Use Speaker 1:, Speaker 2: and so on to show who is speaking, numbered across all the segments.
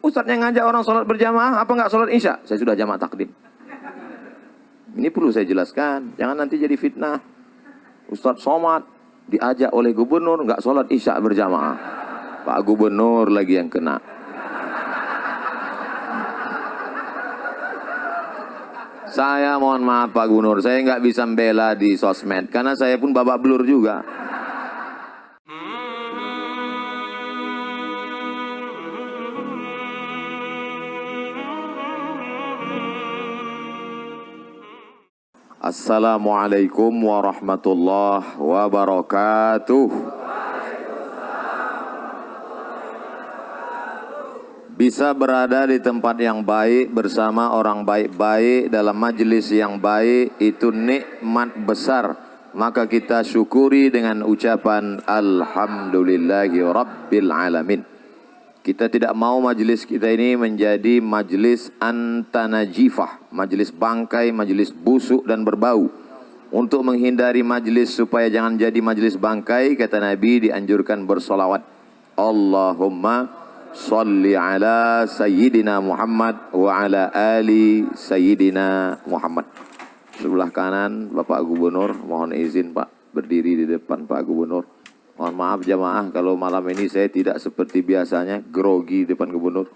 Speaker 1: Ustadz yang ngajak orang sholat berjamaah, apa nggak sholat isya? Saya sudah jamaah takdim. Ini perlu saya jelaskan, jangan nanti jadi fitnah. Ustadz Somad diajak oleh gubernur nggak sholat isya berjamaah. Pak Gubernur lagi yang kena. Saya mohon maaf Pak Gubernur, saya nggak bisa membela di sosmed karena saya pun babak belur juga. Assalamualaikum warahmatullahi wabarakatuh. Bisa berada di tempat yang baik bersama orang baik-baik dalam majelis yang baik itu nikmat besar. Maka kita syukuri dengan ucapan Alhamdulillahi Rabbil Alamin. Kita tidak mau majelis kita ini menjadi majelis antanajifah, majelis bangkai, majelis busuk dan berbau. Untuk menghindari majelis supaya jangan jadi majelis bangkai, kata Nabi dianjurkan bersolawat. Allahumma salli ala Sayyidina Muhammad wa ala ali Sayyidina Muhammad. Sebelah kanan Bapak Gubernur, mohon izin Pak berdiri di depan Pak Gubernur. Mohon maaf jamaah kalau malam ini saya tidak seperti biasanya grogi depan gubernur.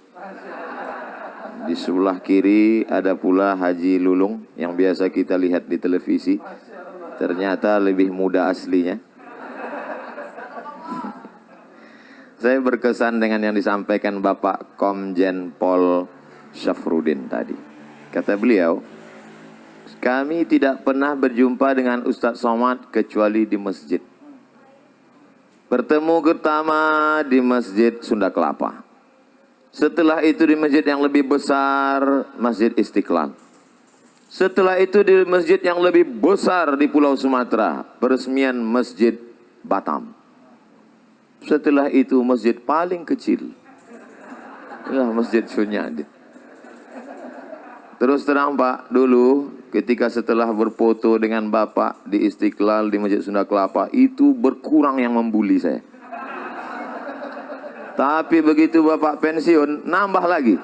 Speaker 1: Di sebelah kiri ada pula Haji Lulung yang biasa kita lihat di televisi. Ternyata lebih muda aslinya. Saya berkesan dengan yang disampaikan Bapak Komjen Pol Syafruddin tadi. Kata beliau, kami tidak pernah berjumpa dengan Ustadz Somad kecuali di masjid. Bertemu pertama di Masjid Sunda Kelapa. Setelah itu di masjid yang lebih besar, Masjid Istiqlal. Setelah itu di masjid yang lebih besar di Pulau Sumatera, peresmian Masjid Batam. Setelah itu masjid paling kecil, inilah Masjid Sunyadin. Terus terang Pak, dulu ketika setelah berfoto dengan Bapak di Istiqlal di Masjid Sunda Kelapa, itu berkurang yang membuli saya. Tapi begitu Bapak pensiun, nambah lagi.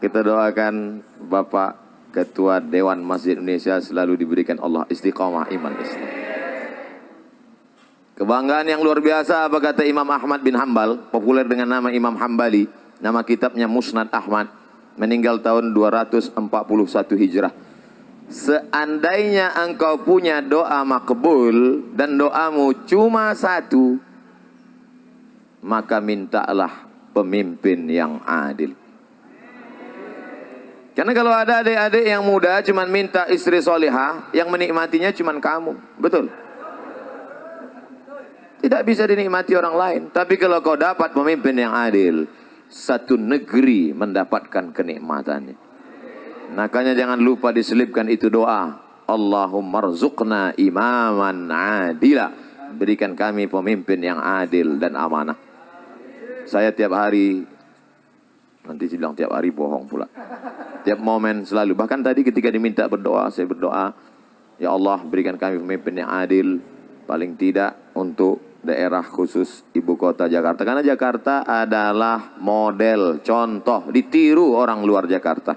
Speaker 1: Kita doakan Bapak Ketua Dewan Masjid Indonesia selalu diberikan Allah istiqamah iman Islam. Kebanggaan yang luar biasa apa kata Imam Ahmad bin Hambal, populer dengan nama Imam Hambali, nama kitabnya Musnad Ahmad, meninggal tahun 241 Hijrah. Seandainya engkau punya doa makbul dan doamu cuma satu, maka mintalah pemimpin yang adil. Karena kalau ada adik-adik yang muda cuma minta istri solihah, yang menikmatinya cuma kamu, betul? Tidak bisa dinikmati orang lain. Tapi kalau kau dapat pemimpin yang adil, satu negeri mendapatkan kenikmatannya. Makanya jangan lupa diselipkan itu doa. Allahumma rzuqna imaman adila. Berikan kami pemimpin yang adil dan amanah. Saya tiap hari, nanti bilang tiap hari bohong pula. Tiap momen selalu. Bahkan tadi ketika diminta berdoa, saya berdoa, ya Allah berikan kami pemimpin yang adil. Paling tidak untuk daerah khusus ibu kota Jakarta. Karena Jakarta adalah model, contoh, ditiru orang luar Jakarta.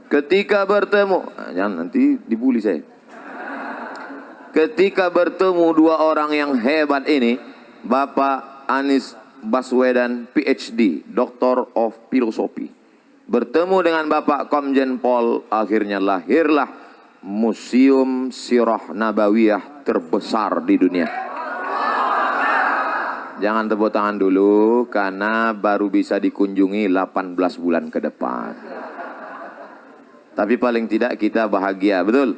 Speaker 1: Ketika bertemu, jangan nanti dibully saya. Ketika bertemu dua orang yang hebat ini, Bapak Anies Baswedan PhD, Doctor of Philosophy, bertemu dengan Bapak Komjen Pol, akhirnya lahirlah Museum Sirah Nabawiyah terbesar di dunia. Jangan tepuk tangan dulu karena baru bisa dikunjungi 18 bulan ke depan. Tapi paling tidak kita bahagia, betul?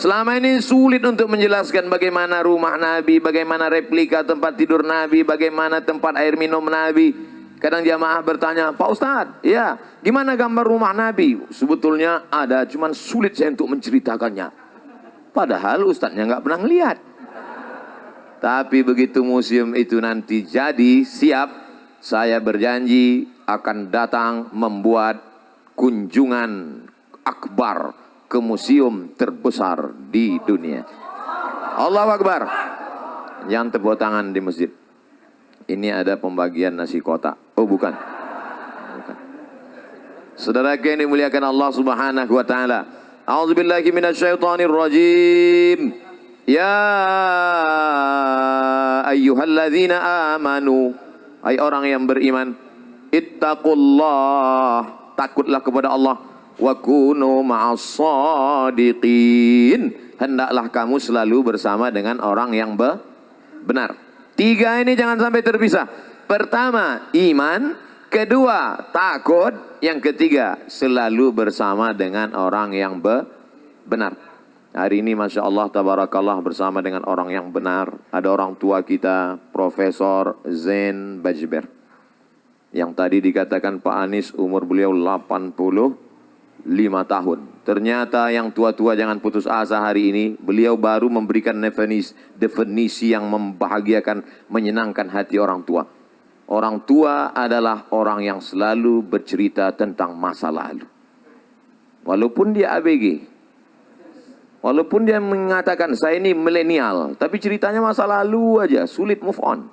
Speaker 1: Selama ini sulit untuk menjelaskan bagaimana rumah Nabi, bagaimana replika tempat tidur Nabi, bagaimana tempat air minum Nabi. Kadang jamaah bertanya, Pak Ustadz, ya gimana gambar rumah Nabi? Sebetulnya ada, cuman sulit saya untuk menceritakannya. Padahal Ustadznya nggak pernah ngelihat. Tapi begitu museum itu nanti jadi siap, saya berjanji akan datang membuat kunjungan akbar ke museum terbesar di dunia. Allahu Akbar. Yang tepuk tangan di masjid. Ini ada pembagian nasi kotak. Oh bukan. Bukan. Saudara yang dimuliakan Allah Subhanahu wa taala. A'udzubillahi minasyaitonir rajim. Ya ayyuhalladzina amanu. Hai orang yang beriman, ittaqullah, takutlah kepada Allah, wa kunu ma'as-shadiqin, hendaklah kamu selalu bersama dengan orang yang benar. Tiga ini jangan sampai terpisah. Pertama, iman. Kedua, takut. Yang ketiga, selalu bersama dengan orang yang benar. Hari ini Masya Allah, tabarakallah, bersama dengan orang yang benar. Ada orang tua kita, Profesor Zain Bajber. Yang tadi dikatakan Pak Anies umur beliau 85 tahun. Ternyata yang tua-tua jangan putus asa hari ini. Beliau baru memberikan definisi yang membahagiakan, menyenangkan hati orang tua. Orang tua adalah orang yang selalu bercerita tentang masa lalu. Walaupun dia ABG. Walaupun dia mengatakan saya ini milenial, tapi ceritanya masa lalu aja, sulit move on.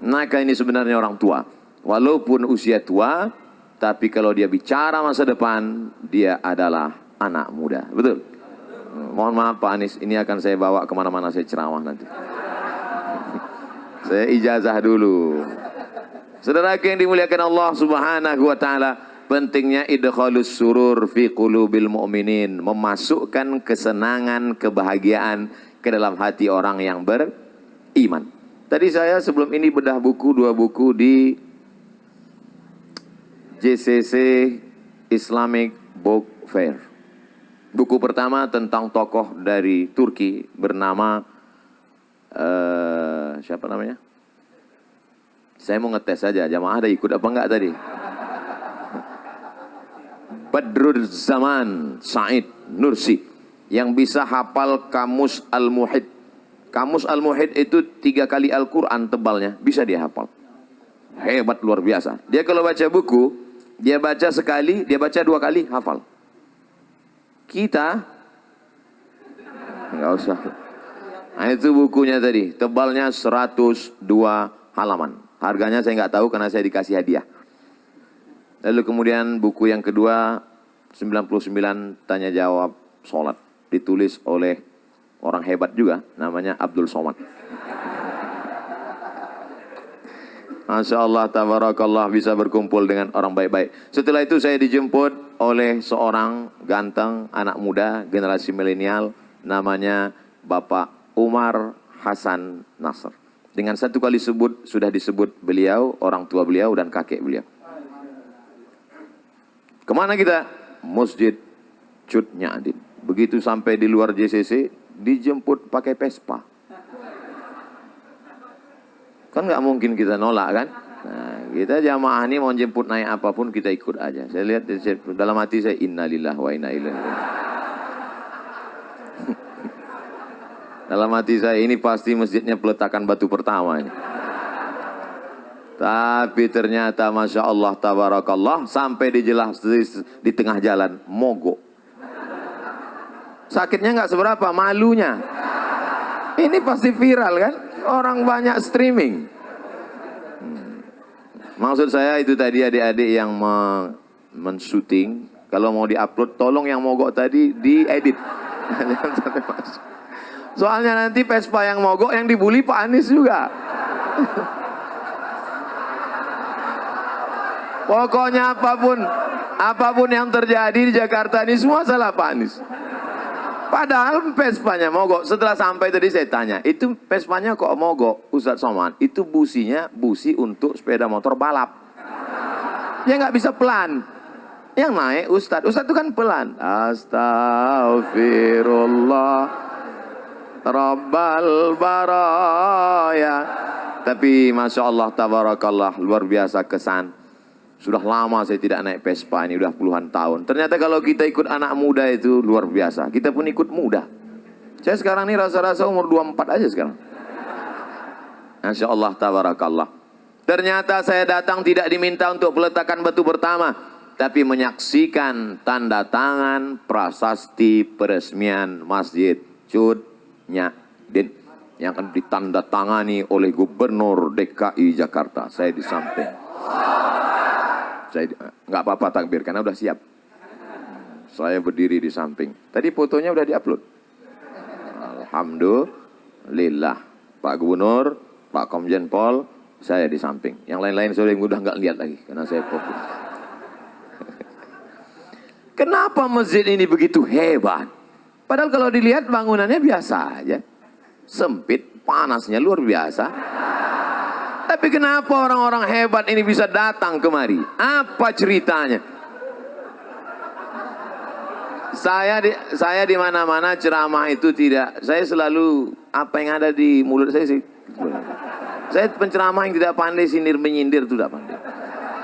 Speaker 1: Maka ini sebenarnya orang tua. Walaupun usia tua, tapi kalau dia bicara masa depan, dia adalah anak muda. Betul? Mohon maaf Pak Anies, ini akan saya bawa kemana-mana saya ceramah nanti. Saya ijazah dulu. Saudara yang dimuliakan Allah Subhanahu wa taala, pentingnya idkhalus surur fi qulubil mu'minin, memasukkan kesenangan, kebahagiaan ke dalam hati orang yang beriman. Tadi saya sebelum ini bedah buku, 2 buku di JCC Islamic Book Fair. Buku pertama tentang tokoh dari Turki bernama siapa namanya? Saya mau ngetes saja, jamaah ada ikut apa enggak tadi? Badruzzaman Said Nursi, yang bisa hafal Kamus Al-Muhit. Kamus Al-Muhit itu 3 kali Al-Quran tebalnya, bisa dia hafal. Hebat, luar biasa. Dia kalau baca buku, dia baca sekali, dia baca 2 kali, hafal. Kita enggak usah. Nah itu bukunya tadi, tebalnya 102 halaman. Harganya saya nggak tahu karena saya dikasih hadiah. Lalu kemudian buku yang kedua, 99 tanya jawab sholat. Ditulis oleh orang hebat juga, namanya Abdul Somad. Masya Allah, tabarakallah, bisa berkumpul dengan orang baik-baik. Setelah itu saya dijemput oleh seorang ganteng, anak muda, generasi milenial, namanya Bapak Umar Hasan Nasr. Dengan 1 kali sebut, sudah disebut beliau, orang tua beliau, dan kakek beliau. Kemana kita? Masjid Cut Nyadin. Begitu sampai di luar JCC, dijemput pakai Vespa. Kan nggak mungkin kita nolak kan? Nah, kita jamaah ini mau jemput naik apapun kita ikut aja. Saya lihat dalam hati saya, innalillahi wa inna ilaihi raji'un. Dalam hati saya, ini pasti masjidnya peletakan batu pertama ini. Tapi ternyata Masya Allah, tabarakallah, sampai di tengah jalan, mogok. Sakitnya nggak seberapa, malunya. Ini pasti viral kan? Orang banyak streaming. Maksud saya itu tadi adik-adik yang men-shooting, kalau mau di-upload, tolong yang mogok tadi diedit. Jangan sampai masuk. Soalnya nanti Vespa yang mogok yang dibully Pak Anies juga. Pokoknya apapun yang terjadi di Jakarta ini semua salah Pak Anies. Padahal Vespanya mogok. Setelah sampai tadi saya tanya, itu Vespanya kok mogok Ustadz Somad? Itu businya busi untuk sepeda motor balap. Ya nggak bisa pelan. Yang naik Ustadz itu kan pelan. Astagfirullah Rabbal baraya. Tapi Masya Allah, tabarakallah, luar biasa kesan. Sudah lama saya tidak naik Vespa, ini udah puluhan tahun. Ternyata kalau kita ikut anak muda itu luar biasa. Kita pun ikut muda. Saya sekarang ini rasa-rasa umur 24 aja sekarang. Masya Allah, tabarakallah. Ternyata saya datang tidak diminta untuk peletakan batu pertama, tapi menyaksikan tanda tangan prasasti peresmian Masjid Cut Nyadin. yang akan ditandatangani oleh Gubernur DKI Jakarta. Saya di samping. Saya nggak apa-apa takbir karena udah siap. Saya berdiri di samping. Tadi fotonya udah diupload. Alhamdulillah. Pak Gubernur, Pak Komjen Pol, saya di samping. Yang lain-lain sudah nggak lihat lagi karena saya fokus. Kenapa masjid ini begitu hebat? Padahal kalau dilihat bangunannya biasa aja. Sempit, panasnya luar biasa. Tapi kenapa orang-orang hebat ini bisa datang kemari? Apa ceritanya? Saya di mana-mana ceramah itu tidak. Saya selalu apa yang ada di mulut saya sih. Saya penceramah yang tidak pandai sindir menyindir itu tidak pandai.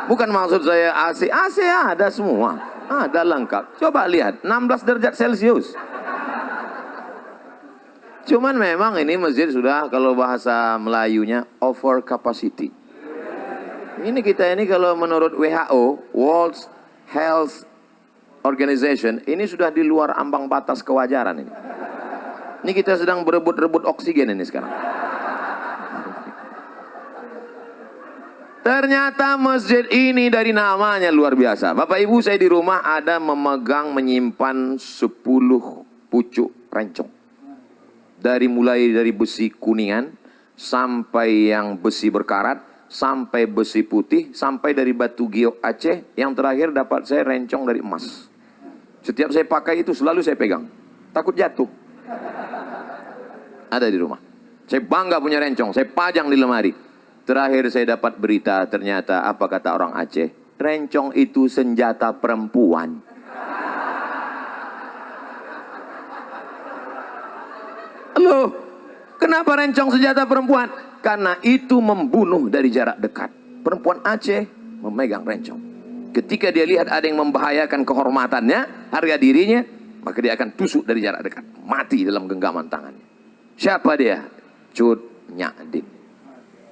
Speaker 1: Bukan maksud saya AC ada semua. Ada lengkap. Coba lihat 16 derajat Celcius. Cuman memang ini masjid sudah kalau bahasa Melayunya over capacity. Ini kita ini kalau menurut WHO, World Health Organization, ini sudah di luar ambang batas kewajaran ini. Ini kita sedang berebut-rebut oksigen ini sekarang. Ternyata masjid ini dari namanya luar biasa. Bapak Ibu, saya di rumah ada menyimpan 10 pucuk rencong. Mulai dari besi kuningan, sampai yang besi berkarat, sampai besi putih, sampai dari batu giok Aceh, yang terakhir dapat saya rencong dari emas. Setiap saya pakai itu selalu saya pegang. Takut jatuh. Ada di rumah. Saya bangga punya rencong, saya pajang di lemari. Terakhir saya dapat berita, ternyata apa kata orang Aceh? Rencong itu senjata perempuan. Loh, kenapa rencong senjata perempuan? Karena itu membunuh dari jarak dekat. Perempuan Aceh memegang rencong. Ketika dia lihat ada yang membahayakan kehormatannya, harga dirinya, maka dia akan tusuk dari jarak dekat. Mati dalam genggaman tangannya. Siapa dia? Cut Nyadin.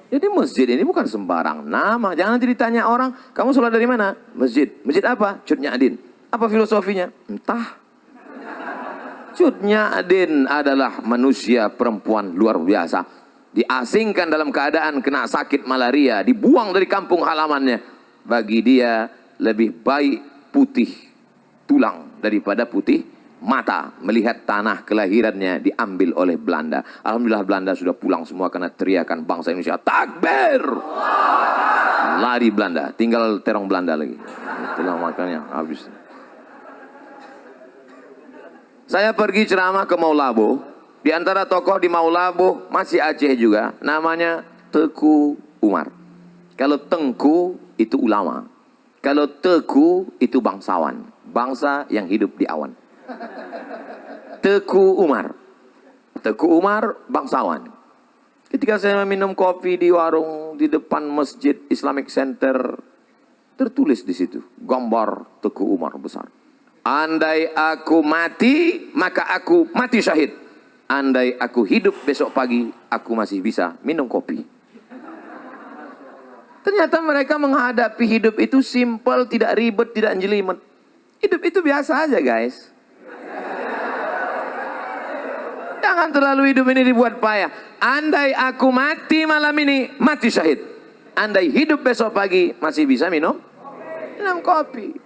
Speaker 1: Jadi masjid ini bukan sembarang nama. Jangan nanti ditanya orang, kamu sholat dari mana? Masjid. Masjid apa? Cut Nyadin. Apa filosofinya? Entah. Cut Nyadin adalah manusia perempuan luar biasa. Diasingkan dalam keadaan kena sakit malaria. Dibuang dari kampung halamannya. Bagi dia lebih baik putih tulang daripada putih mata melihat tanah kelahirannya diambil oleh Belanda. Alhamdulillah Belanda sudah pulang semua karena teriakan bangsa Indonesia takbir. Lari Belanda, tinggal terong Belanda lagi. Itulah makanya habis. Saya pergi ceramah ke Maulabo. Di antara tokoh di Maulabo masih Aceh juga, namanya Teku Umar. Kalau Tengku itu ulama. Kalau Teku itu bangsawan, bangsa yang hidup di awan. Teku Umar. Teku Umar bangsawan. Ketika saya minum kopi di warung di depan Masjid Islamic Center, tertulis di situ gambar Teku Umar besar. Andai aku mati, maka aku mati syahid. Andai aku hidup besok pagi, aku masih bisa minum kopi. Ternyata mereka menghadapi hidup itu simple, tidak ribet, tidak jelimet. Hidup itu biasa aja guys. Jangan terlalu hidup ini dibuat payah. Andai aku mati malam ini, mati syahid. Andai hidup besok pagi, masih bisa minum kopi.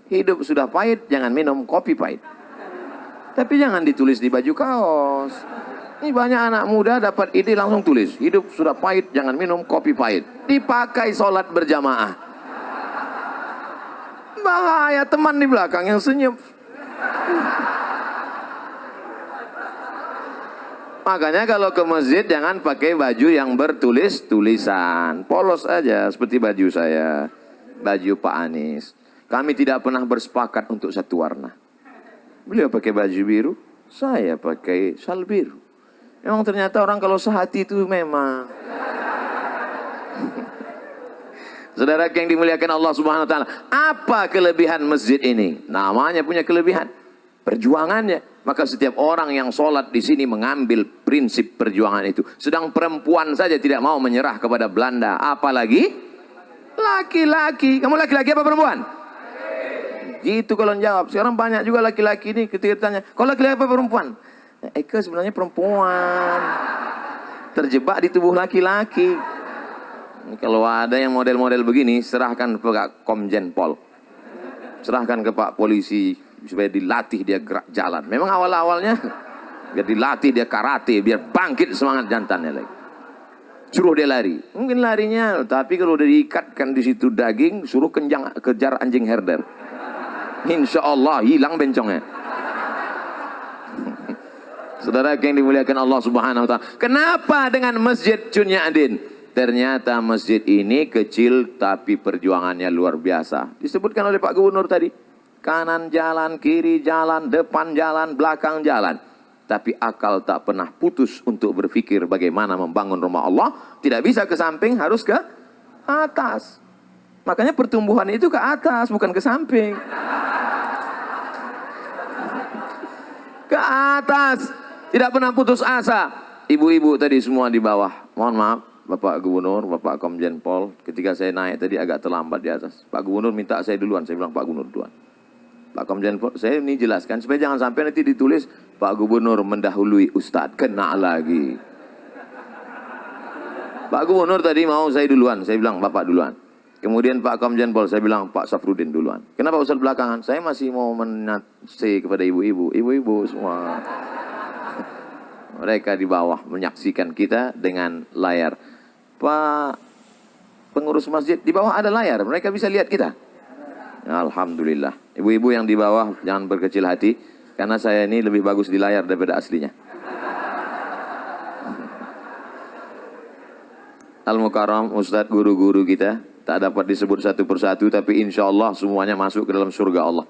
Speaker 1: Hidup sudah pahit, jangan minum kopi pahit. Tapi jangan ditulis di baju kaos. Ini banyak anak muda dapat ide langsung tulis. Hidup sudah pahit, jangan minum kopi pahit. Dipakai sholat berjamaah. Bahaya, teman di belakang yang senyum. Makanya kalau ke masjid jangan pakai baju yang bertulis tulisan. Polos aja seperti baju saya. Baju Pak Anies. Kami tidak pernah bersepakat untuk satu warna. Beliau pakai baju biru, saya pakai sal biru. Memang ternyata orang kalau sehati itu memang. Saudara yang dimuliakan Allah Subhanahu wa taala, apa kelebihan masjid ini? Namanya punya kelebihan. Perjuangannya. Maka setiap orang yang sholat di sini mengambil prinsip perjuangan itu. Sedang perempuan saja tidak mau menyerah kepada Belanda. Apalagi laki-laki. Kamu laki-laki apa perempuan? Gitu kalau jawab. Sekarang banyak juga laki-laki ini ketika ditanya, kalau laki-laki apa perempuan? Eka sebenarnya perempuan, terjebak di tubuh laki-laki. Kalau ada yang model-model begini, serahkan ke Pak Komjen Pol, serahkan ke Pak Polisi supaya dilatih dia gerak jalan. Memang awal-awalnya biar dilatih dia karate, biar bangkit semangat jantannya lagi. Suruh dia lari, mungkin larinya, tapi kalau udah diikatkan di situ daging, suruh kejar anjing herder, insya Allah hilang bencongnya. Saudara yang dimuliakan Allah Subhanahu wa Ta'ala, kenapa dengan Masjid Chunya Adin? Ternyata masjid ini kecil tapi perjuangannya luar biasa. Disebutkan oleh Pak Gubernur tadi, kanan jalan, kiri jalan, depan jalan, belakang jalan. Tapi akal tak pernah putus untuk berpikir bagaimana membangun rumah Allah. Tidak bisa ke samping, harus ke atas. Makanya pertumbuhan itu ke atas, bukan ke samping. Ke atas. Tidak pernah putus asa. Ibu-ibu tadi semua di bawah. Mohon maaf, Bapak Gubernur, Bapak Komjen Pol. Ketika saya naik tadi agak terlambat di atas. Pak Gubernur minta saya duluan. Saya bilang, Pak Gubernur duluan. Pak Komjen Pol, saya ini jelaskan supaya jangan sampai nanti ditulis Pak Gubernur mendahului Ustadz, kena lagi. Pak Gubernur tadi mau saya duluan, saya bilang Bapak duluan. Kemudian Pak Komjen Pol, saya bilang Pak Safrudin duluan. Kenapa Ustadz belakangan? Saya masih mau menasih kepada ibu-ibu, ibu-ibu semua. Mereka di bawah menyaksikan kita dengan layar. Pak pengurus masjid, di bawah ada layar, mereka bisa lihat kita. Alhamdulillah. Ibu-ibu yang di bawah jangan berkecil hati, karena saya ini lebih bagus di layar daripada aslinya. Al-Mukarram, Ustadz, guru-guru kita tak dapat disebut satu persatu, tapi insya Allah semuanya masuk ke dalam surga Allah.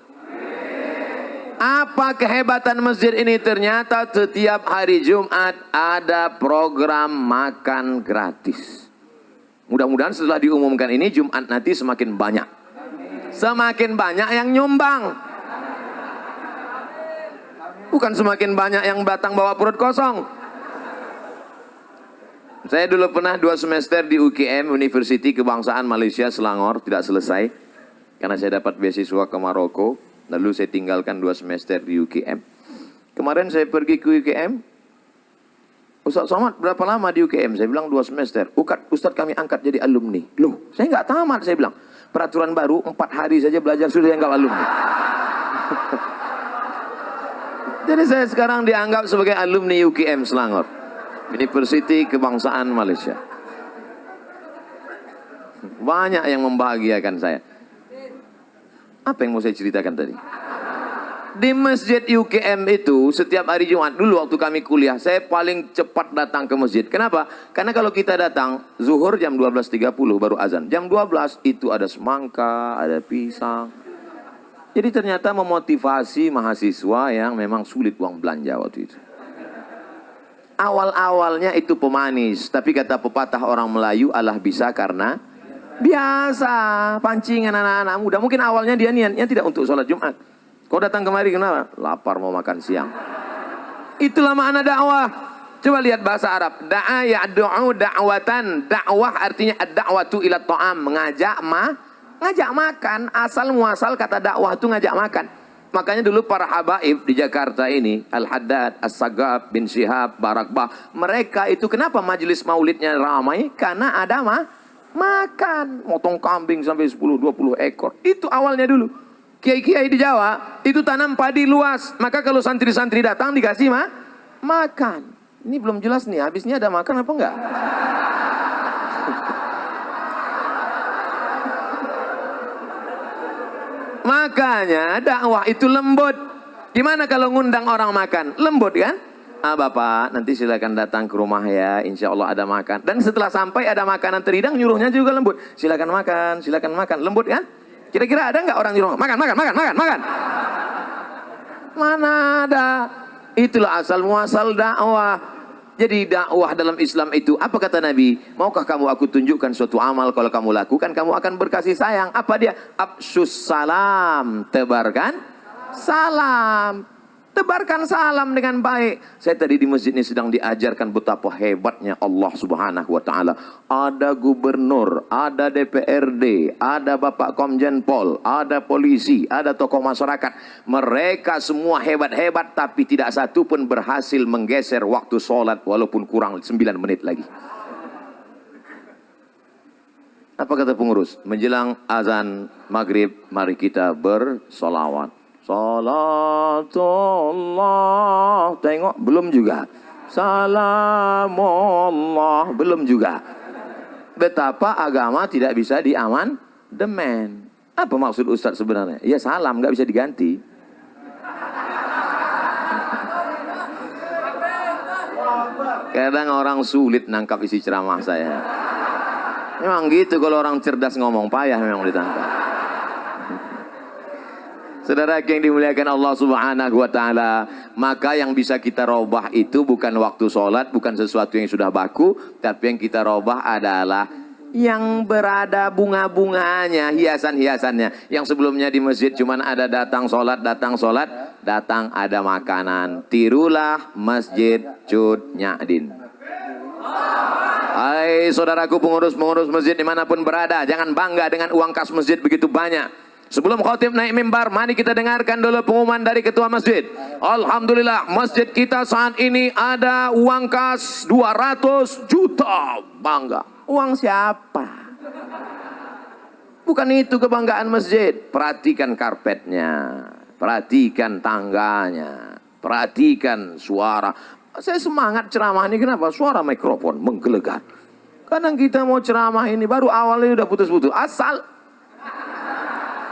Speaker 1: Apa kehebatan masjid ini? Ternyata setiap hari Jumat ada program makan gratis. Mudah-mudahan setelah diumumkan ini Jumat nanti semakin banyak. Semakin banyak yang nyumbang. Bukan semakin banyak yang datang bawa perut kosong. Saya dulu pernah 2 semester di UKM, University Kebangsaan Malaysia Selangor, tidak selesai. Karena saya dapat beasiswa ke Maroko. Lalu saya tinggalkan 2 semester di UKM. Kemarin saya pergi ke UKM. Ustaz Somad berapa lama di UKM? Saya bilang 2 semester. Ustaz kami angkat jadi alumni. Loh, saya nggak tamat, saya bilang. Peraturan baru 4 hari saja belajar sudah dianggap alumni. Jadi saya sekarang dianggap sebagai alumni UKM Selangor, University Kebangsaan Malaysia. Banyak yang membahagiakan saya. Apa yang mau saya ceritakan tadi? Di masjid UKM itu setiap hari Jumat, dulu waktu kami kuliah, saya paling cepat datang ke masjid. Kenapa? Karena kalau kita datang zuhur jam 12.30 baru azan. Jam 12 itu ada semangka, ada pisang. Jadi ternyata memotivasi mahasiswa yang memang sulit uang belanja waktu itu. Awal-awalnya itu pemanis, tapi kata pepatah orang Melayu, Allah bisa karena biasa. Pancingan anak-anak muda. Mungkin awalnya dia niatnya tidak untuk sholat Jumat. Kau datang kemari kenapa? Lapar mau makan siang. Itulah makna dakwah. Coba lihat bahasa Arab. Da'a ya'du'u da'watan. Dakwah artinya ad-da'watu ila ta'am. Ngajak makan. Asal muasal kata dakwah itu ngajak makan. Makanya dulu para habaib di Jakarta ini, Al-Haddad, As-Sagab, bin Syihab, Barakbah, mereka itu kenapa majelis maulidnya ramai? Karena ada makan. Motong kambing sampai 10-20 ekor. Itu awalnya dulu. Kiai-kiai di Jawa itu tanam padi luas. Maka kalau santri-santri datang dikasih makan. Ini belum jelas nih, habisnya ada makan apa enggak? Makanya dakwah itu lembut. Gimana kalau ngundang orang makan? Lembut kan? Bapak nanti silakan datang ke rumah ya, insya Allah ada makan. Dan setelah sampai ada makanan terhidang, nyuruhnya juga lembut. Silakan makan, lembut kan? Kira-kira ada nggak orang nyuruh makan? Mana ada? Itulah asal muasal dakwah. Jadi dakwah dalam Islam itu, apa kata Nabi? Maukah kamu aku tunjukkan suatu amal, kalau kamu lakukan, kamu akan berkasih sayang. Apa dia? Afsyus salam, tebarkan salam. Tebarkan salam dengan baik. Saya tadi di masjid ini sedang diajarkan betapa hebatnya Allah Subhanahu wa taala. Ada gubernur, ada DPRD, ada Bapak Komjen Pol, ada polisi, ada tokoh masyarakat. Mereka semua hebat-hebat tapi tidak satu pun berhasil menggeser waktu sholat walaupun kurang 9 menit lagi. Apa kata pengurus? Menjelang azan maghrib, mari kita bersolawat. Salatullah, tengok belum juga. Salamullah, belum juga. Betapa agama tidak bisa diamandemen. Apa maksud Ustadz sebenarnya? Ya salam, nggak bisa diganti. Kadang orang sulit nangkap isi ceramah saya. Memang gitu kalau orang cerdas ngomong, payah memang ditangkap. Saudara yang dimuliakan Allah Subhanahu wa taala, maka yang bisa kita robah itu bukan waktu sholat, bukan sesuatu yang sudah baku, tapi yang kita robah adalah yang berada bunga-bunganya, hiasan-hiasannya. Yang sebelumnya di masjid cuman ada datang sholat, datang ada makanan. Tirulah Masjid Cut Nyadin. Hai saudaraku pengurus-pengurus masjid dimanapun berada, jangan bangga dengan uang kas masjid begitu banyak. Sebelum khotib naik mimbar, mari kita dengarkan dulu pengumuman dari ketua masjid. Alhamdulillah, masjid kita saat ini ada uang kas 200 juta. Bangga. Uang siapa? Bukan itu kebanggaan masjid. Perhatikan karpetnya, perhatikan tangganya, perhatikan suara. Saya semangat ceramah ini, kenapa? Suara mikrofon menggelegar. Kadang kita mau ceramah ini baru awalnya udah putus-putus. Asal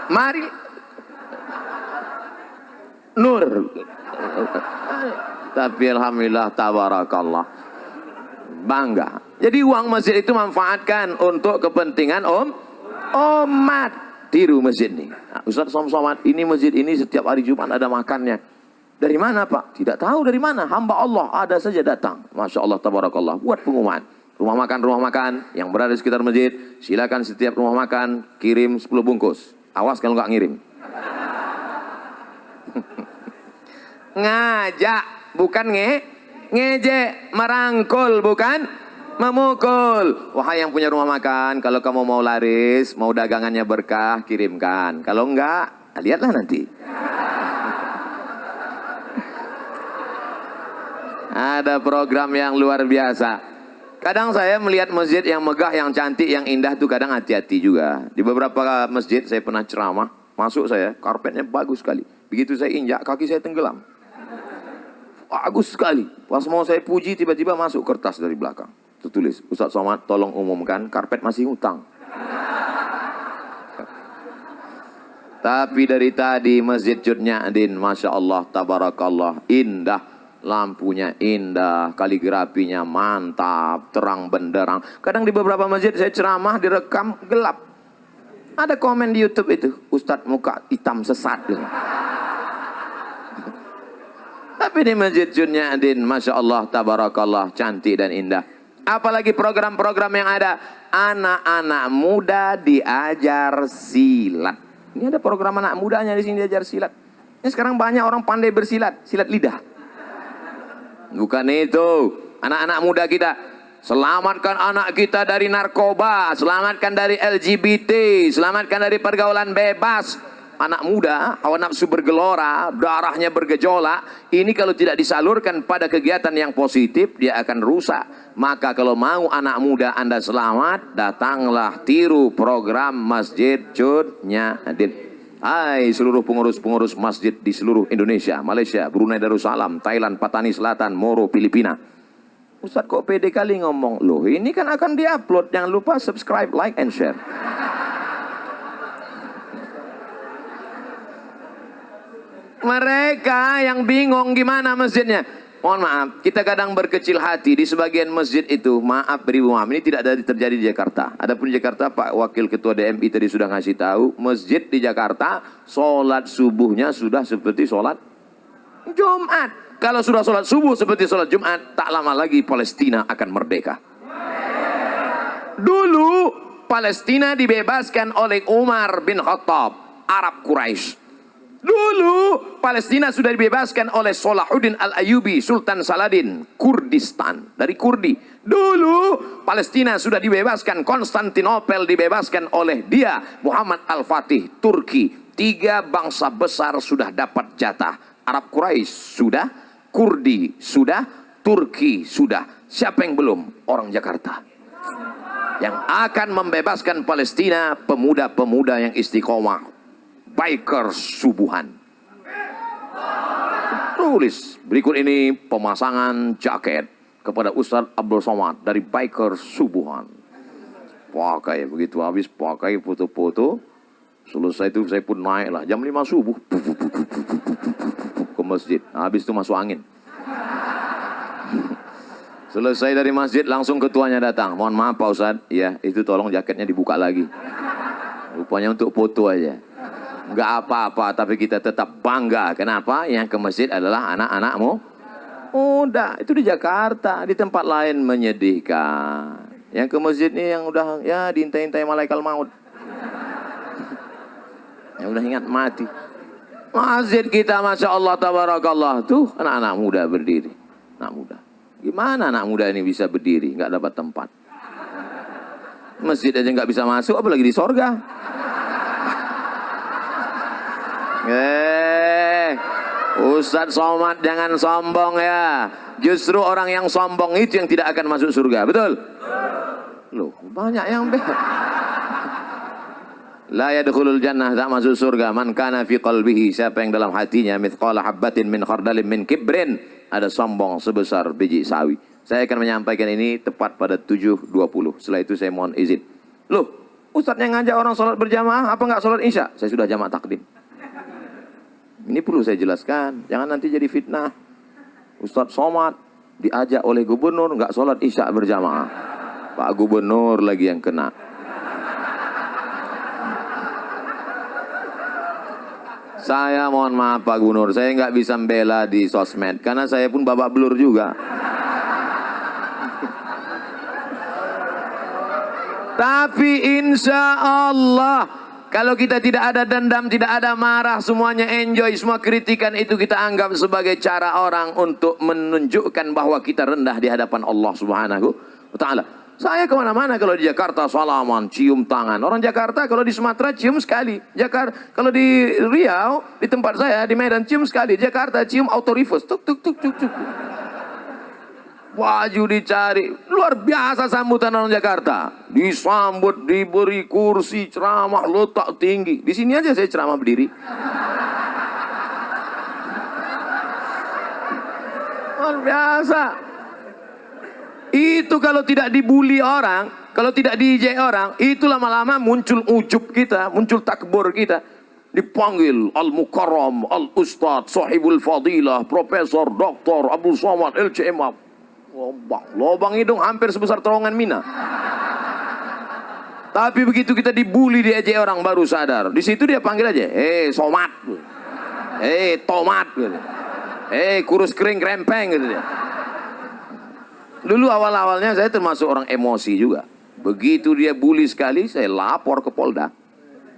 Speaker 1: mari nur. Tapi alhamdulillah tabarakallah, bangga. Jadi uang masjid itu manfaatkan untuk kepentingan umat. Tiru masjid ini. Nah, Ustaz Somad, ini masjid ini setiap hari Jumat ada makannya. Dari mana Pak? Tidak tahu dari mana. Hamba Allah ada saja datang. Masya Allah tabarakallah. Buat pengumuman. Rumah makan yang berada di sekitar masjid, silakan setiap rumah makan kirim 10 bungkus. Awas kalau nggak ngirim. Ngajak, bukan ngejek. Merangkul, bukan memukul. Wahai yang punya rumah makan, kalau kamu mau laris, mau dagangannya berkah, kirimkan. Kalau enggak, lihatlah nanti. Ada program yang luar biasa. Kadang saya melihat masjid yang megah, yang cantik, yang indah tuh kadang hati-hati juga. Di beberapa masjid saya pernah ceramah, masuk saya, karpetnya bagus sekali. Begitu saya injak, kaki saya tenggelam. Bagus sekali. Pas mau saya puji, tiba-tiba masuk kertas dari belakang. Tertulis, Ustaz Somad tolong umumkan, karpet masih hutang. Tapi dari tadi Masjid Cut Nyadin, Masya Allah, tabarakallah, indah. Lampunya indah, kaligrafinya mantap, terang benderang. Kadang di beberapa masjid saya ceramah direkam gelap. Ada komen di YouTube itu, Ustadz muka hitam sesat. Tapi di Masjid Cut Nyadin, Masya Allah, tabarakallah, cantik dan indah. Apalagi program-program yang ada, anak-anak muda diajar silat. Ini ada program anak mudanya di sini diajar silat. Ini sekarang banyak orang pandai bersilat, silat lidah. Bukan itu, anak-anak muda kita, selamatkan anak kita dari narkoba, selamatkan dari LGBT, selamatkan dari pergaulan bebas. Anak muda, hawa nafsu bergelora, darahnya bergejolak, ini kalau tidak disalurkan pada kegiatan yang positif, dia akan rusak. Maka kalau mau anak muda Anda selamat, datanglah tiru program Masjid Cut Nyadin. Hai seluruh pengurus-pengurus masjid di seluruh Indonesia, Malaysia, Brunei Darussalam, Thailand, Patani Selatan, Moro, Filipina. Ustadz kok pede kali ngomong? Loh ini kan akan diupload, jangan lupa subscribe, like, and share. Mereka yang bingung gimana masjidnya. Mohon maaf, kita kadang berkecil hati di sebagian masjid itu, maaf beri maaf, ini tidak ada terjadi di Jakarta. Adapun di Jakarta, Pak Wakil Ketua DMI tadi sudah ngasih tahu, masjid di Jakarta, sholat subuhnya sudah seperti sholat Jumat. Kalau sudah sholat subuh seperti sholat Jumat, tak lama lagi Palestina akan merdeka. Dulu, Palestina dibebaskan oleh Umar bin Khattab, Arab Quraisy. Dulu Palestina sudah dibebaskan oleh Salahuddin Al-Ayyubi, Sultan Saladin, Kurdistan, dari Kurdi. Dulu Palestina sudah dibebaskan, Konstantinopel dibebaskan oleh dia, Muhammad Al-Fatih, Turki. 3 bangsa besar sudah dapat jatah. Arab Quraisy sudah, Kurdi sudah, Turki sudah. Siapa yang belum? Orang Jakarta. Yang akan membebaskan Palestina, pemuda-pemuda yang istiqomah, Bikers Subuhan. Tulis berikut ini pemasangan jaket kepada Ustadz Abdul Somad dari Bikers Subuhan. Pakai begitu, habis pakai foto-foto. Selesai itu saya pun naik lah jam 5 subuh ke masjid. Habis itu masuk angin. Selesai dari masjid langsung ketuanya datang. Mohon maaf Pak Ustadz, ya itu tolong jaketnya dibuka lagi. Rupanya untuk foto aja. Enggak apa-apa, tapi kita tetap bangga. Kenapa? Yang ke masjid adalah anak-anakmu. Udah, itu di Jakarta, di tempat lain menyedihkan. Yang ke masjid nih yang udah ya diintai-intai malaikat maut. Yang udah ingat mati. Masjid kita Masya Allah Tabarakallah, tuh anak-anak muda berdiri. Anak muda. Gimana anak muda ini bisa berdiri, nggak dapat tempat? Masjid aja nggak bisa masuk, apalagi di sorga. Ustadz Somad jangan sombong ya. Justru orang yang sombong itu yang tidak akan masuk surga. Betul? Loh, banyak yang la yadkhulul jannah, tak masuk surga man kana fi qalbihi, siapa yang dalam hatinya mithqala habbatin min khardalin min kibrin, ada sombong sebesar biji sawi. Saya akan menyampaikan ini tepat pada 7.20. Setelah itu saya mohon izin. Loh, Ustadz yang ngajak orang sholat berjamaah, apa nggak sholat isya? Saya sudah jamaah takdim. Ini perlu saya jelaskan, jangan nanti jadi fitnah. Ustadz Somad diajak oleh gubernur nggak sholat isya berjamaah. Pak Gubernur lagi yang kena. Saya mohon maaf Pak Gubernur, saya nggak bisa membela di sosmed karena saya pun babak belur juga. Tapi insya Allah kalau kita tidak ada dendam, tidak ada marah, semuanya enjoy, semua kritikan itu kita anggap sebagai cara orang untuk menunjukkan bahwa kita rendah di hadapan Allah Subhanahu wa Ta'ala. Saya kemana-mana kalau di Jakarta salaman, cium tangan. Orang Jakarta kalau di Sumatera cium sekali. Kalau di Riau, di tempat saya, di Medan cium sekali. Jakarta cium auto reverse. Tuk tuk tuk tuk tuk. Baju dicari. Luar biasa sambutan orang Jakarta. Disambut, diberi kursi, ceramah, letak tinggi. Di sini aja saya ceramah berdiri. Luar biasa. Itu kalau tidak dibully orang, kalau tidak diijek orang, itu lama-lama muncul ujub kita, muncul takbur kita. Dipanggil Al-Mukarram, Al-Ustadz, Sahibul Fadilah, Profesor, Doktor, Abdul Somad, LCMA. Lobang hidung hampir sebesar terowongan Mina. Tapi begitu kita dibully, diejek orang baru sadar. Di situ dia panggil aja, Somad, Tomat, kurus kering krempeng gitu dia. Dulu awal-awalnya saya termasuk orang emosi juga. Begitu dia bully sekali, saya lapor ke Polda.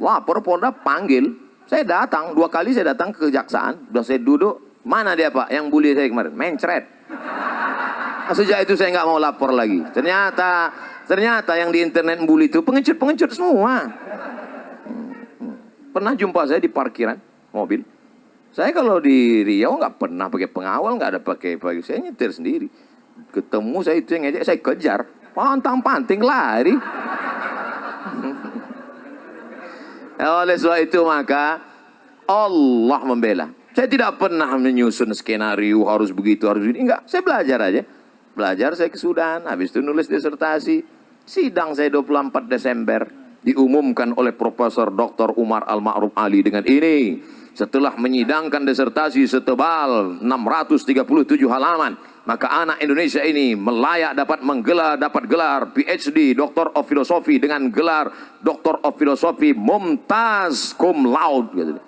Speaker 1: Lapor Polda panggil. Saya datang, 2 kali saya datang ke kejaksaan. Udah saya duduk, mana dia Pak yang bully saya kemarin? Mencret. Nah, sejak itu saya nggak mau lapor lagi. Ternyata yang di internet bully itu pengecut-pengecut semua. Pernah jumpa saya di parkiran mobil. Saya kalau di Riau nggak pernah pakai pengawal, nggak ada pakai, saya nyetir sendiri. Ketemu saya itu yang ngejek, saya kejar, pantang-panting lari. Oleh sebab itu maka Allah membela. Saya tidak pernah menyusun skenario harus begitu, harus begini. Enggak, saya belajar aja. Belajar saya ke Sudan, habis itu nulis disertasi. Sidang saya 24 Desember diumumkan oleh Profesor Dr. Umar Al-Ma'ruf Ali dengan ini. Setelah menyidangkan disertasi setebal 637 halaman, maka anak Indonesia ini melayak dapat gelar PhD, Doctor of Philosophy dengan gelar Doctor of Philosophy Mumtaz Cum Laude. Gitu.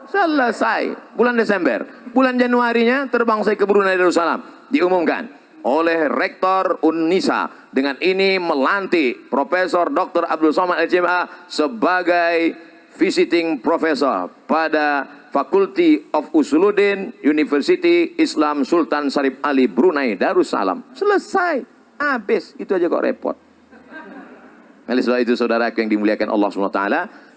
Speaker 1: Selesai bulan Desember. Bulan Januarinya terbang saya ke Brunei Darussalam. Diumumkan oleh Rektor Unnisa dengan ini melantik Profesor Dr. Abdul Somad LCMA sebagai visiting professor pada Faculty of Usuluddin, University Islam Sultan Syarif Ali Brunei Darussalam. Selesai, habis, itu aja kok repot. Oleh sebab itu saudara yang dimuliakan Allah SWT,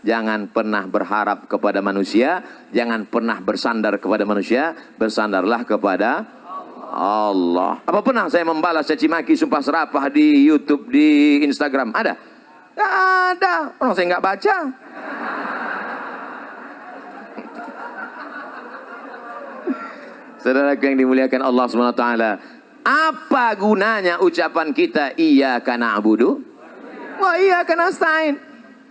Speaker 1: jangan pernah berharap kepada manusia, jangan pernah bersandar kepada manusia, bersandarlah kepada Allah. Apa pernah saya membalas caci maki, sumpah serapah di YouTube, di Instagram? Ada? Tidak ada, orang saya nggak baca. Saudara yang dimuliakan Allah SWT, apa gunanya ucapan kita iyyaka na'budu wa iyyaka nasta'in?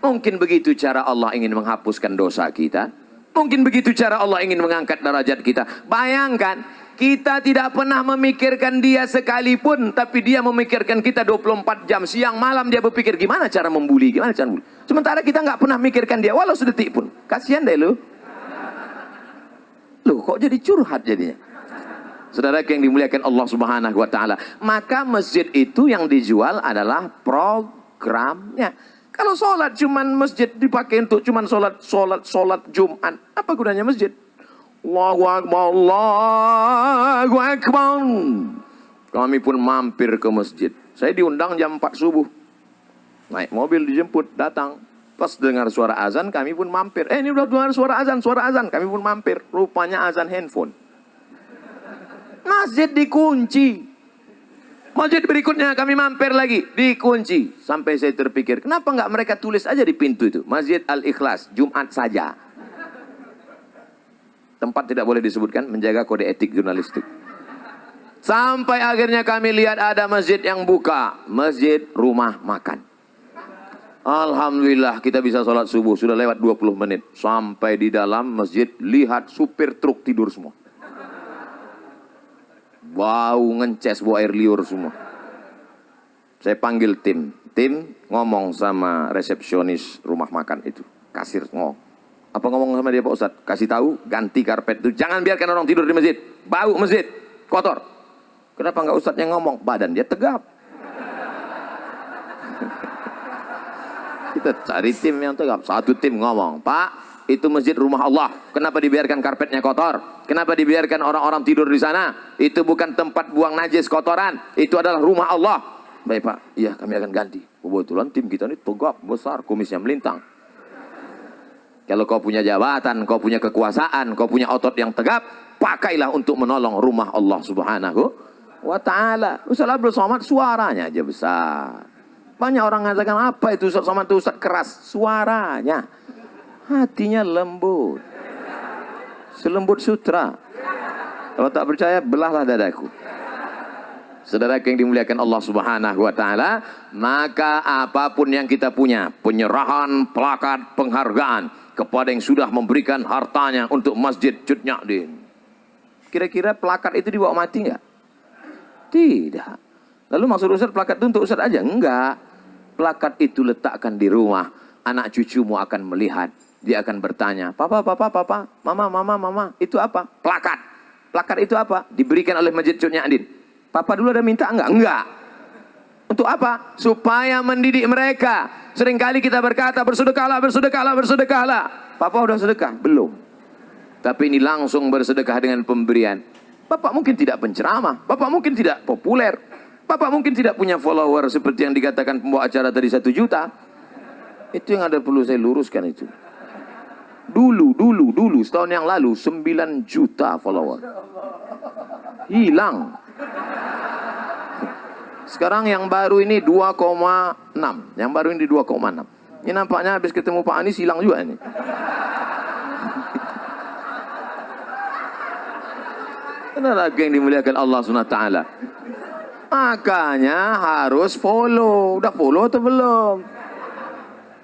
Speaker 1: Mungkin begitu cara Allah ingin menghapuskan dosa kita. Mungkin begitu cara Allah ingin mengangkat derajat kita. Bayangkan, kita tidak pernah memikirkan dia sekalipun, tapi dia memikirkan kita 24 jam. Siang malam dia berpikir gimana cara membuli, gimana cara membuli. Sementara kita nggak pernah mikirkan dia, walau sedetik pun. Kasihan deh lu. Loh, kok jadi curhat jadinya? Saudara yang dimuliakan Allah Subhanahu wa taala, maka masjid itu yang dijual adalah programnya. Kalau sholat cuman masjid dipakai untuk cuman sholat Jumat, apa gunanya masjid? Allahu Akbar, Allahu Akbar. Kami pun mampir ke masjid. Saya diundang jam 4 subuh. Naik mobil dijemput, datang. Pas dengar suara azan, kami pun mampir. Ini udah dengar suara azan. Kami pun mampir. Rupanya azan handphone. Masjid dikunci. Masjid berikutnya kami mampir lagi. Dikunci. Sampai saya terpikir, kenapa nggak mereka tulis aja di pintu itu? Masjid Al-Ikhlas, Jumat saja. Tempat tidak boleh disebutkan, menjaga kode etik jurnalistik. Sampai akhirnya kami lihat ada masjid yang buka. Masjid rumah makan. Alhamdulillah kita bisa sholat subuh. Sudah lewat 20 menit. Sampai di dalam masjid, lihat supir truk tidur semua. Bau ngences, bau air liur semua. Saya panggil tim. Tim ngomong sama resepsionis rumah makan itu. Kasir ngomong. Apa ngomong sama dia Pak Ustadz? Kasih tahu, ganti karpet itu. Jangan biarkan orang tidur di masjid. Bau masjid, kotor. Kenapa nggak Ustadz yang ngomong? Badan dia tegap. Kita cari tim yang tegap. Satu tim ngomong, Pak, itu masjid rumah Allah. Kenapa dibiarkan karpetnya kotor? Kenapa dibiarkan orang-orang tidur di sana? Itu bukan tempat buang najis kotoran. Itu adalah rumah Allah. Baik Pak, iya kami akan ganti. Kebetulan tim kita ini tegap, besar, kumisnya melintang. Kalau kau punya jabatan, kau punya kekuasaan, kau punya otot yang tegap, pakailah untuk menolong rumah Allah Subhanahu wa ta'ala. Ustaz Abdul Somad suaranya aja besar. Banyak orang mengatakan, apa itu Ustaz Somad itu Ustaz keras? Suaranya. Hatinya lembut. Selembut sutra. Kalau tak percaya, belahlah dadaku. Saudara yang dimuliakan Allah Subhanahu wa ta'ala, maka apapun yang kita punya, penyerahan plakat penghargaan kepada yang sudah memberikan hartanya untuk Masjid Cut Nyak. Kira-kira plakat itu dibawa mati enggak? Tidak. Lalu maksud Ustaz plakat itu untuk Ustaz aja? Enggak. Plakat itu letakkan di rumah. Anak cucumu akan melihat. Dia akan bertanya, Papa, Mama, itu apa? Plakat. Plakat itu apa? Diberikan oleh Masjid Cut Nyak. Papa dulu ada minta enggak? Enggak. Untuk apa? Supaya mendidik mereka. Seringkali kita berkata, bersedekahlah. Papa udah sedekah? Belum. Tapi ini langsung bersedekah dengan pemberian. Bapak mungkin tidak penceramah. Bapak mungkin tidak populer. Bapak mungkin tidak punya follower seperti yang dikatakan pembawa acara tadi 1 juta. Itu yang ada perlu saya luruskan itu. Dulu, setahun yang lalu 9 juta follower. Hilang. Sekarang yang baru ini 2,6. Yang baru ini 2,6. Ini nampaknya habis ketemu Pak Anies hilang juga ini. Saudara yang dimuliakan Allah SWT. Makanya harus follow. Udah follow atau belum?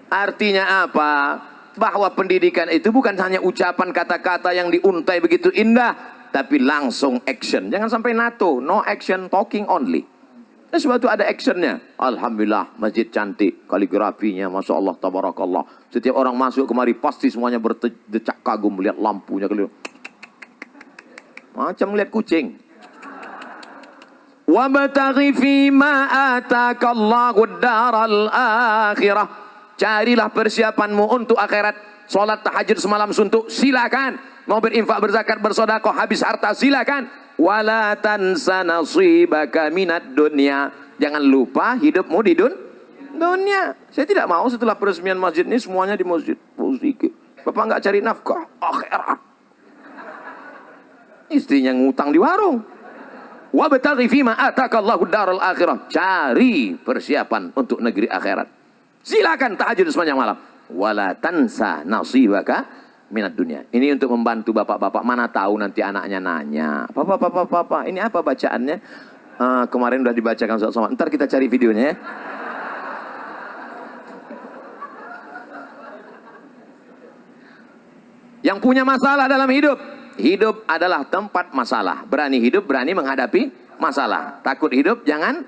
Speaker 1: Artinya apa? Bahwa pendidikan itu bukan hanya ucapan kata-kata yang diuntai begitu indah, tapi langsung action. Jangan sampai NATO, no action, talking only. Dan sebab itu ada actionnya. Alhamdulillah, masjid cantik, kaligrafinya, Masya Allah, tabarakallah. Setiap orang masuk kemari pasti semuanya berdecak kagum melihat lampunya. Macam melihat kucing. Wabtaghi fima atakallahu ad-daral akhirah. Carilah persiapanmu untuk akhirat. Salat tahajud semalam suntuk, silakan. mau berinfak, berzakat, bersedekah, habis harta silakan. Wala tansa nasibaka minad dunya. Jangan lupa hidupmu di dunia. Saya tidak mau setelah peresmian masjid ini semuanya di masjid. Bapak nggak cari nafkah akhirat. Istrinya ngutang di warung. Wabtaghi fima atakallahu daral akhirah. Cari persiapan untuk negeri akhirat. Silakan tahajud sepanjang malam. Wala tansa nasibaka minat dunia. Ini untuk membantu bapak-bapak. Mana tahu nanti anaknya nanya, Papa, ini apa bacaannya? Kemarin udah dibacakan sama. Ntar kita cari videonya ya. Yang punya masalah dalam hidup. Hidup adalah tempat masalah. Berani hidup, berani menghadapi masalah. Takut hidup, jangan.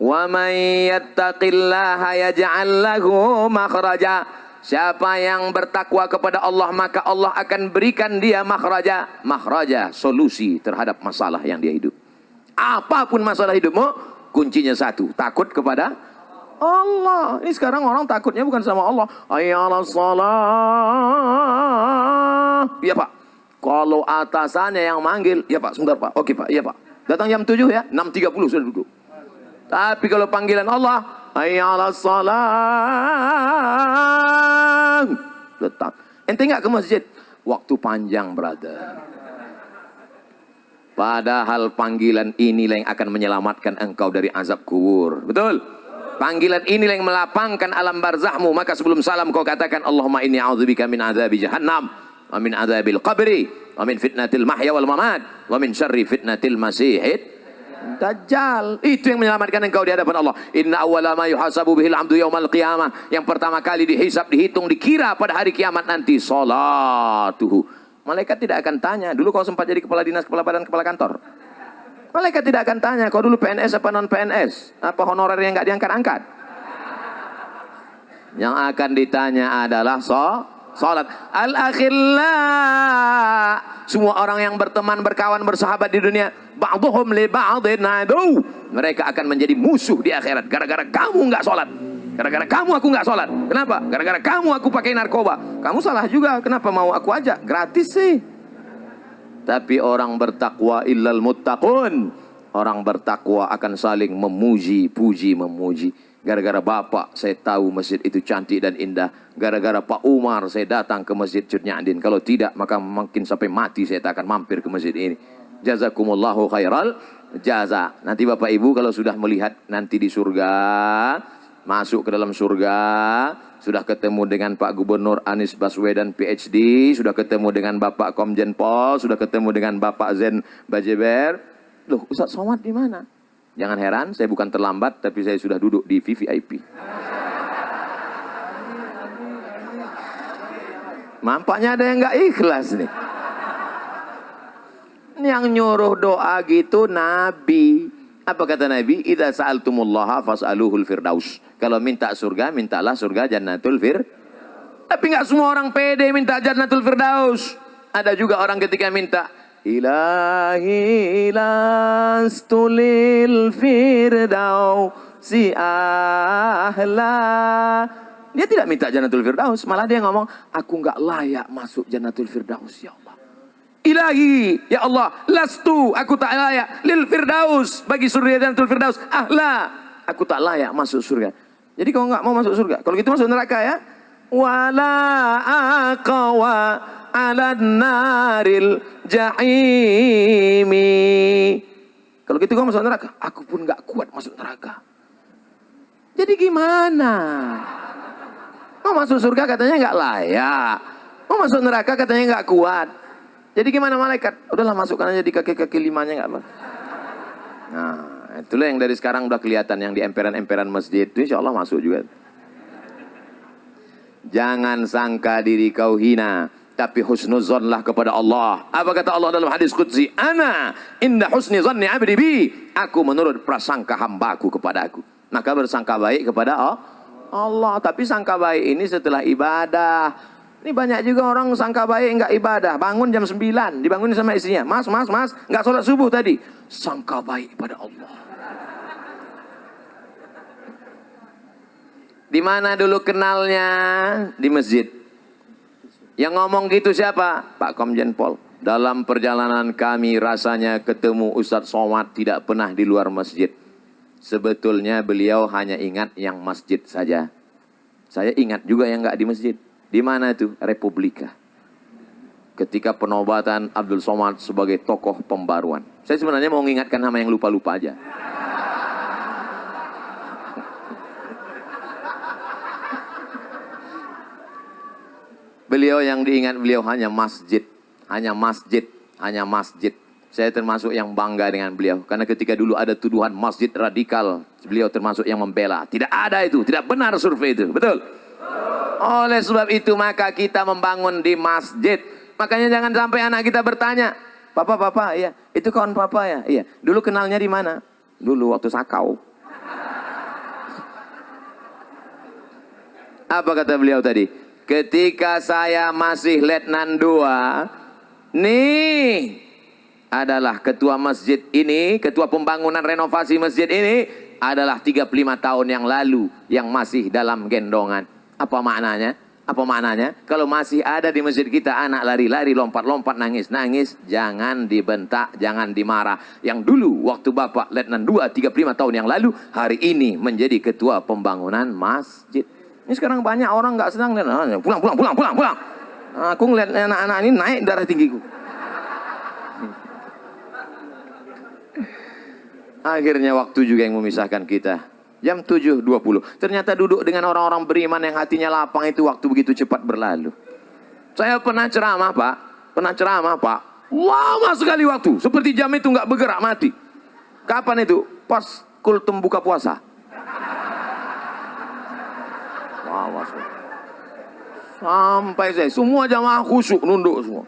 Speaker 1: Wa may yattaqillaha yaj'al lahu makhraja. Siapa yang bertakwa kepada Allah, maka Allah akan berikan dia makhraja. Makhraja, solusi terhadap masalah yang dia hidup. Apapun masalah hidupmu, kuncinya satu, takut kepada Allah. Ini sekarang orang takutnya bukan sama Allah. Ayyalas salah. Iya Pak. Kalau atasannya yang manggil, ya Pak, sebentar Pak. Oke Pak, iya Pak. Datang jam 7 ya, 6.30 sudah duduk. Tapi kalau panggilan Allah, ayyalas salah. Datang. Ente nggak ke masjid? Waktu panjang, brother. Padahal panggilan inilah yang akan menyelamatkan engkau dari azab kubur. Betul? Panggilan inilah yang melapangkan alam barzahmu. Maka sebelum salam kau katakan, Allahumma inni a'udzubika min azabi jahannam, wa min azabil qabri, wa min fitnatil mahya wal mamat, wa min syarri fitnatil masihid dajjal. Itu yang menyelamatkan engkau di hadapan Allah. Inna awwala ma yuhasabu bihil abdu yaumal qiyamah. Yang pertama kali dihisab, dihitung, dikira pada hari kiamat nanti, salatuhu. Malaikat tidak akan tanya, dulu kau sempat jadi kepala dinas, kepala badan, kepala kantor. Malaikat tidak akan tanya, kau dulu PNS apa non PNS? Apa honorer yang nggak diangkat-angkat? Yang akan ditanya adalah salat. Al-akhillah. Semua orang yang berteman, berkawan, bersahabat di dunia, ba'dhum li ba'dhin adu. Mereka akan menjadi musuh di akhirat. Gara-gara kamu nggak salat. Gara-gara kamu aku nggak salat. Kenapa? Gara-gara kamu aku pakai narkoba. Kamu salah juga. Kenapa mau aku ajak? Gratis sih. Tapi orang bertakwa illal muttaqun. Orang bertakwa akan saling memuji, puji, memuji. Gara-gara Bapak saya tahu masjid itu cantik dan indah. Gara-gara Pak Umar saya datang ke masjid Cut Nyak Din. Kalau tidak maka mungkin sampai mati saya tak akan mampir ke masjid ini. Jazakumullahu khairal jaza. Nanti Bapak Ibu kalau sudah melihat nanti di surga, masuk ke dalam surga, sudah ketemu dengan Pak Gubernur Anies Baswedan PhD, sudah ketemu dengan Bapak Komjen Pol, sudah ketemu dengan Bapak Zen Bajeber. Loh, Ustaz Somad di mana? Jangan heran, saya bukan terlambat, tapi saya sudah duduk di VVIP. Nampaknya ada yang nggak ikhlas nih. Yang nyuruh doa gitu Nabi. Apa kata Nabi? Idza sa'altumullaha fas'aluhul firdaus. Kalau minta surga, mintalah surga Jannatul Firdaus. Tapi nggak semua orang pede minta Jannatul Firdaus. Ada juga orang ketika minta, Ilahi lastulil firdausi ahla. Dia tidak minta Jannatul Firdaus, malah dia ngomong, aku nggak layak masuk Jannatul Firdaus ya Allah. Ilahi, ya Allah, lastu, aku tak layak lil firdaus, bagi surga Jannatul Firdaus ahla, aku tak layak masuk surga. Jadi kau nggak mau masuk surga, kalau gitu masuk neraka ya. Wala aqwa ala naril jahimi. Kalau gitu kau masuk neraka, aku pun nggak kuat masuk neraka. Jadi gimana? Mau masuk surga katanya nggak layak, mau masuk neraka katanya nggak kuat. Jadi gimana malaikat? Udahlah masukkan aja di kaki-kaki limanya nggak apa. Nah, itulah yang dari sekarang udah kelihatan yang di emperan-emperan masjid itu insya Allah masuk juga. Jangan sangka diri kau hina, tapi husnuzonlah kepada Allah. Apa kata Allah dalam hadis qudsi? Ana inda husni zanni abdi bi. Aku menurut prasangka hambaku kepada aku. Maka bersangka baik kepada Allah. Tapi sangka baik ini setelah ibadah. Ini banyak juga orang sangka baik enggak ibadah. Bangun jam 9, dibangunin sama istrinya. Mas, enggak sholat subuh tadi. Sangka baik pada Allah. Di mana dulu kenalnya? Di masjid. Yang ngomong gitu siapa? Pak Komjen Pol. Dalam perjalanan kami rasanya ketemu Ustadz Somad tidak pernah di luar masjid. Sebetulnya beliau hanya ingat yang masjid saja. Saya ingat juga yang nggak di masjid. Di mana itu? Republika. Ketika penobatan Abdul Somad sebagai tokoh pembaruan. Saya sebenarnya mau mengingatkan nama yang lupa-lupa aja. Beliau yang diingat beliau hanya masjid. Hanya masjid. Hanya masjid. Saya termasuk yang bangga dengan beliau. Karena ketika dulu ada tuduhan masjid radikal, beliau termasuk yang membela. Tidak ada itu. Tidak benar survei itu. Betul? Oleh sebab itu maka kita membangun di masjid. Makanya jangan sampai anak kita bertanya, Papa, iya, itu kawan Papa ya? Iya. Dulu kenalnya di mana? Dulu waktu sakau. Apa kata beliau tadi? Ketika saya masih Letnan 2, nih adalah ketua masjid ini, ketua pembangunan renovasi masjid ini adalah 35 tahun yang lalu yang masih dalam gendongan. Apa maknanya? Apa maknanya? Kalau masih ada di masjid kita anak lari-lari, lompat-lompat, nangis-nangis, jangan dibentak, jangan dimarah. Yang dulu waktu Bapak Letnan 2 35 tahun yang lalu, hari ini menjadi ketua pembangunan masjid. Ini sekarang banyak orang nggak senang dan pulang. Aku ngeliat anak-anak ini naik darah tinggiku. Akhirnya waktu juga yang memisahkan kita. Jam 7.20. Ternyata duduk dengan orang-orang beriman yang hatinya lapang itu waktu begitu cepat berlalu. Saya pernah ceramah Pak. Lama sekali waktu. Seperti jam itu nggak bergerak mati. Kapan itu? Pas kultum buka puasa. Lama sekali. Sampai saya. Semua jamaah khusyuk nunduk semua.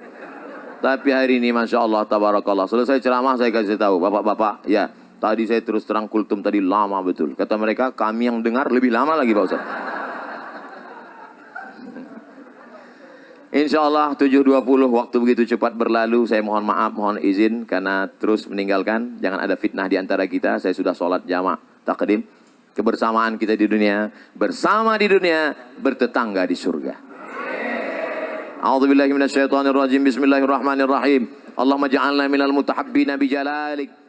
Speaker 1: Tapi hari ini Masya Allah Tabarakallah. Selesai ceramah saya kasih tahu. Bapak-bapak ya. Tadi saya terus terang kultum tadi lama betul. Kata mereka, kami yang dengar lebih lama lagi Pak Ustaz. Insya Allah 7.20 waktu begitu cepat berlalu. Saya mohon maaf, mohon izin karena terus meninggalkan. Jangan ada fitnah di antara kita. Saya sudah sholat jamaah takdim. Kebersamaan kita di dunia. Bersama di dunia, bertetangga di surga. A'udzubillahi minasyaitonirrajim. Bismillahirrahmanirrahim. Allahumma ja'alna minal mutahabbina bijalalik.